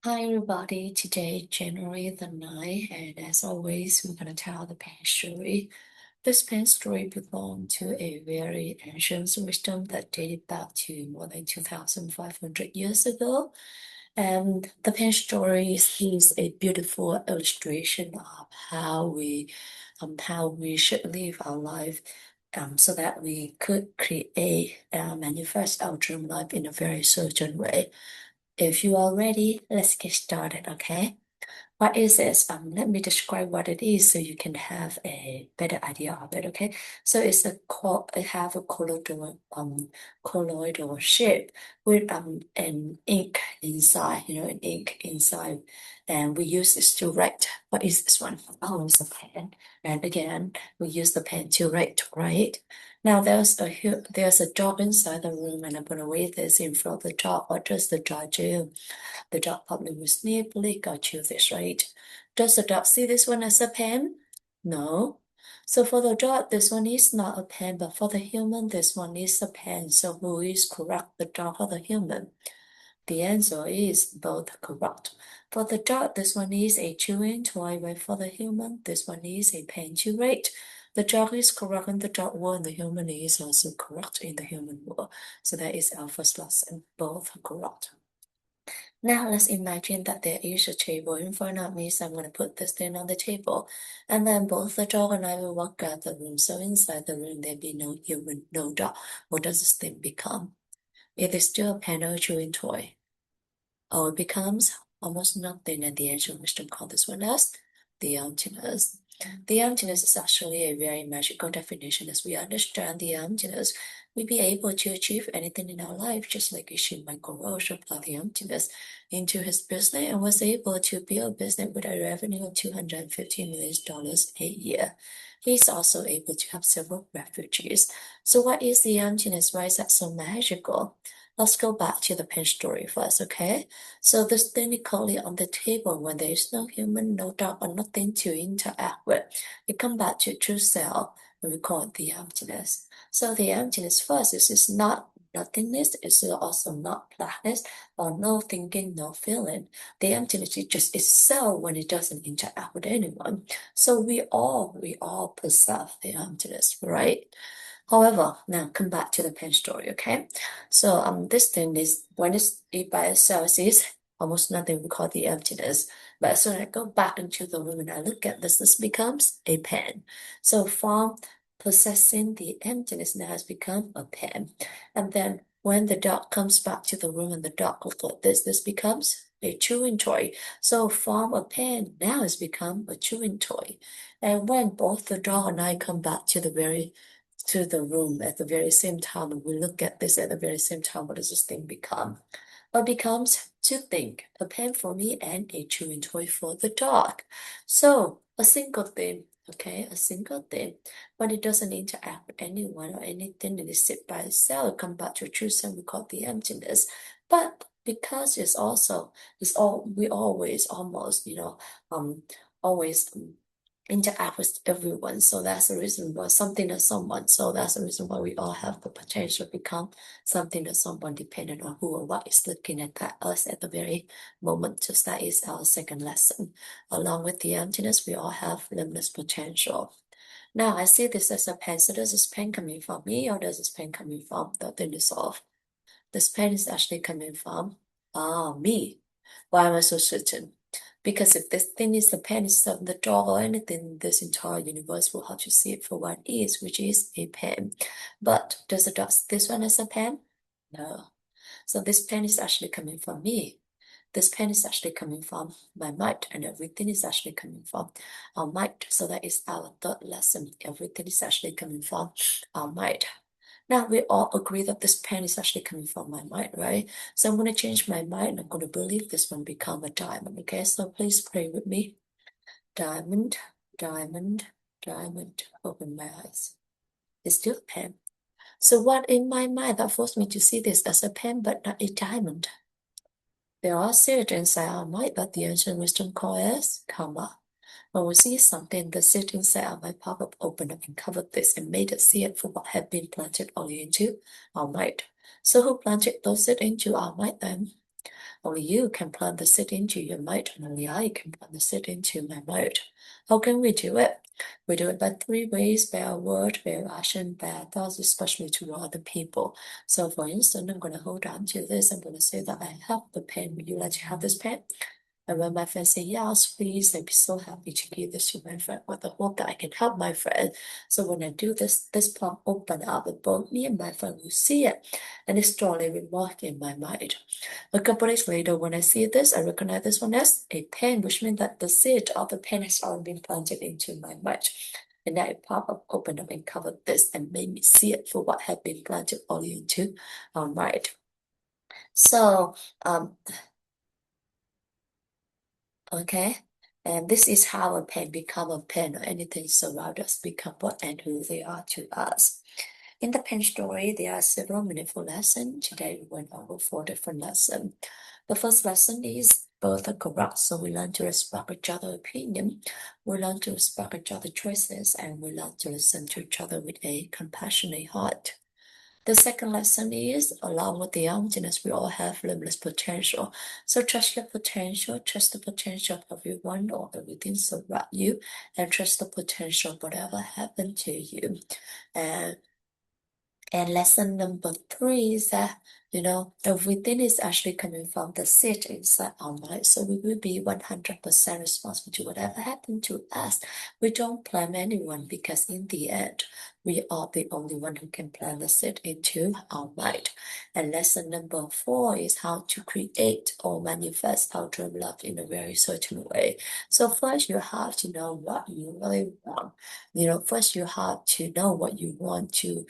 Hi everybody, today January the 9th, and as always, we're gonna tell the pen story. This pen story belonged to a very ancient wisdom that dated back to more than 2,500 years ago. And the pen story is a beautiful illustration of how we should live our life so that we could create and manifest our dream life in a very certain way. If you are ready, let's get started, okay? What is this? Let me describe what it is so you can have a better idea of it, okay? So it have a colloidal shape with an ink inside, an ink inside, and we use this to write. What is this one? Oh, it's a pen. And again, we use the pen to write, right? Now there's a dog inside the room, and I'm gonna read this in front of the dog. What does the dog do? The dog probably will sniff, lick, or chew this, right? Does the dog see this one as a pen? No. So for the dog, this one is not a pen, but for the human, this one is a pen. So who is correct, the dog or the human? The answer is both correct. For the dog, this one is a chewing toy, while for the human, this one is a pen to write. The dog is correct in the dog world, and the human is also correct in the human world. So that is our first lesson. Both are correct. Now let's imagine that there is a table in front of me, so I'm going to put this thing on the table. And then both the dog and I will walk out the room. So inside the room, there'll be no human, no dog. What does this thing become? It is still a pen or chewing toy. Or it becomes almost nothing, and the ancient wisdom called this one as the emptiness. The emptiness is actually a very magical definition. As we understand the emptiness, we be able to achieve anything in our life, just like Ishin Michael Roche applied the emptiness into his business and was able to build a business with a revenue of $250 million a year. He's also able to have several refugees. So what is the emptiness? Why is that so magical? Let's go back to the pen story first, okay? So this technically on the table when there is no human, no dog, or nothing to interact with, it come back to true self, and we call it the emptiness. So the emptiness first is not nothingness, it's also not blackness, or no thinking, no feeling. The emptiness is just itself when it doesn't interact with anyone. So we all possess the emptiness, right? However, now come back to the pen story, okay? So this thing is when it by itself is almost nothing, we call the emptiness. But as soon as I go back into the room and I look at this becomes a pen. So from possessing the emptiness now has become a pen. And then when the dog comes back to the room and the dog looks like this becomes a chewing toy. So from a pen now has become a chewing toy. And when both the dog and I come back to the room at the very same time, and we look at this at the very same time, what does this thing become? It becomes two things, a pen for me and a chewing toy for the dog. So a single thing, okay, a single thing, when it doesn't interact with anyone or anything and it sit by itself, come back to a true self, we call the emptiness. But because it's all we always almost, always interact with everyone. So that's the reason why something or someone. So that's the reason why we all have the potential to become something or someone depending on who or what is looking at us at the very moment. So that is our second lesson. Along with the emptiness, we all have limitless potential. Now I see this as a pen. So does this pen coming from me or does this pen coming from the thing itself? This pen is actually coming from me. Why am I so certain? Because if this thing is the pen itself, the dog or anything, this entire universe will have to see it for what it is, which is a pen. But does the dog see this one as a pen? No. So this pen is actually coming from me. This pen is actually coming from my mind, and everything is actually coming from our mind. So that is our third lesson. Everything is actually coming from our mind. Now we all agree that this pen is actually coming from my mind, right? So I'm going to change my mind. I'm going to believe this one become a diamond, okay? So please pray with me. Diamond, diamond, diamond. Open my eyes. It's still a pen. So what in my mind that forced me to see this as a pen but not a diamond? There are seeds inside our mind that the ancient wisdom call as karma. When we see something, the seed inside our mind pop up, open up, and cover this and made us see it for what had been planted only into our mind. So who planted those seeds into our mind then? Only you can plant the seed into your mind, and only I can plant the seed into my mind. How can we do it? We do it by three ways: by our word, by our action, by our thoughts, especially to other people. So for instance, I'm going to hold on to this. I'm going to say that I have the pen. Would you like to have this pen? And when my friend say yes, please, I'd be so happy to give this to my friend with the hope that I can help my friend. So when I do this, this palm open up, and both me and my friend will see it, and it's strongly remarked in my mind. A couple days later, when I see this, I recognize this one as a pen, which means that the seed of the pen has already been planted into my mind. And then it popped up, opened up, and covered this, and made me see it for what had been planted only into our mind. So, okay. And this is how a pen become a pen, or anything surround us become what and who they are to us. In the pen story, there are several meaningful lessons. Today we went over 4 different lessons. The first lesson is both are correct, so we learn to respect each other's opinion, we learn to respect each other's choices, and we learn to listen to each other with a compassionate heart. The second lesson is, along with the emptiness, we all have limitless potential. So trust your potential, trust the potential of everyone or everything surround you, and trust the potential of whatever happened to you. And and lesson number three is that, everything is actually coming from the seed inside our mind. So we will be 100% responsible to whatever happened to us. We don't blame anyone because in the end, we are the only one who can plant the seed into our mind. And lesson number four is how to create or manifest our dream life in a very certain way. So first you have to know what you really want. First you have to know what you want to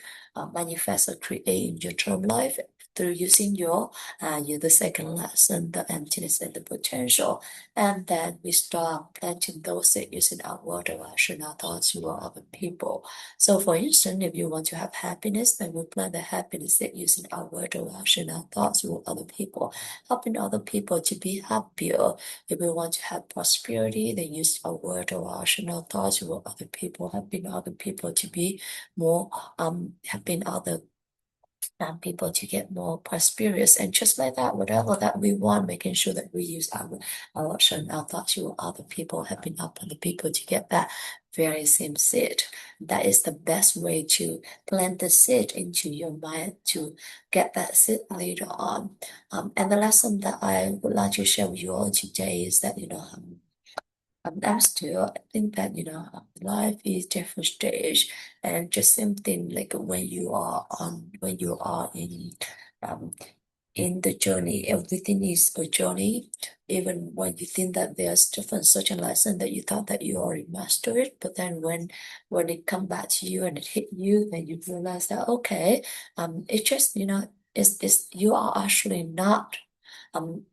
manifest or create in your term life through using the second lesson, the emptiness and the potential. And then we start planting those things using our word or action, our thoughts toward other people. So for instance, if you want to have happiness, then we plant the happiness that using our word or action, our thoughts toward other people, helping other people to be happier. If we want to have prosperity, then use our word or action, our thoughts toward other people, helping other people to be more helping other people to get more prosperous. And just like that, whatever that we want, making sure that we use our action, our thoughts to other people, helping other people to get that very same seed. That is the best way to plant the seed into your mind to get that seed later on. And the lesson that I would like to share with you all today is that, I'm still, I think that, life is different stage, and just same thing like when you are um, in the journey, everything is a journey. Even when you think that there's different certain lesson that you thought that you already mastered it, but then when it come back to you and it hit you, then you realize that, okay, it just, it's you are actually not, um,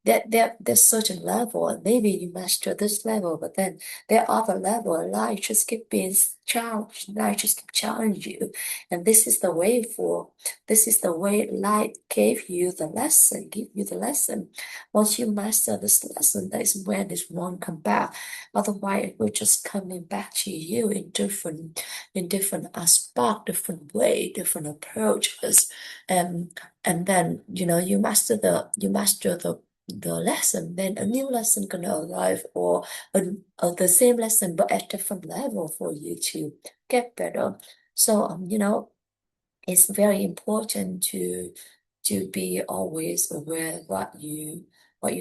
there's certain level, and maybe you master this level, but then there are other level, and life just keep being challenged, life just keep challenging you. And this is the way life give you the lesson. Once you master this lesson, that is when this one come back. Otherwise, it will just coming back to you in different aspect, different way, different approaches. And then, you master the lesson, then a new lesson gonna arrive, or the same lesson but at different level for you to get better. So it's very important to be always aware what you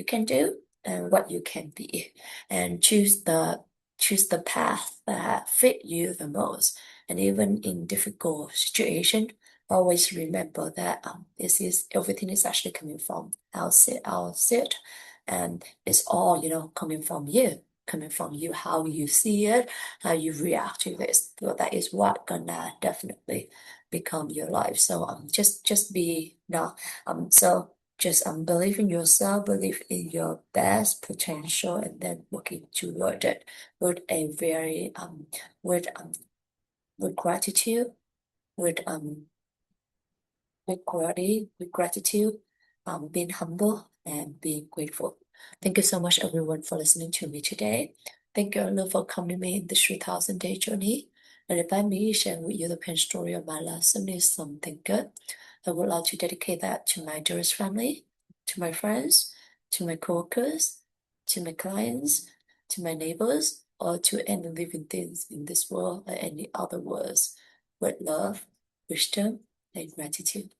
can do and what you can be, and choose the path that fit you the most. And even in difficult situation, always remember that this is everything is actually coming from outside, and it's all coming from you. Coming from you, how you see it, how you react to this. So that is what gonna definitely become your life. So just be now so just believe in yourself, believe in your best potential, and then working toward it with a very with with gratitude, with with gratitude, being humble and being grateful. Thank you so much everyone for listening to me today. Thank you all for coming with me in this 3,000-day journey. And if I may share with you the pen story of my lesson is something good, I would like to dedicate that to my dearest family, to my friends, to my coworkers, to my clients, to my neighbors, or to any living things in this world or any other words with love, wisdom, and gratitude.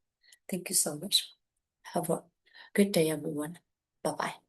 Thank you so much. Have a good day, everyone. Bye bye.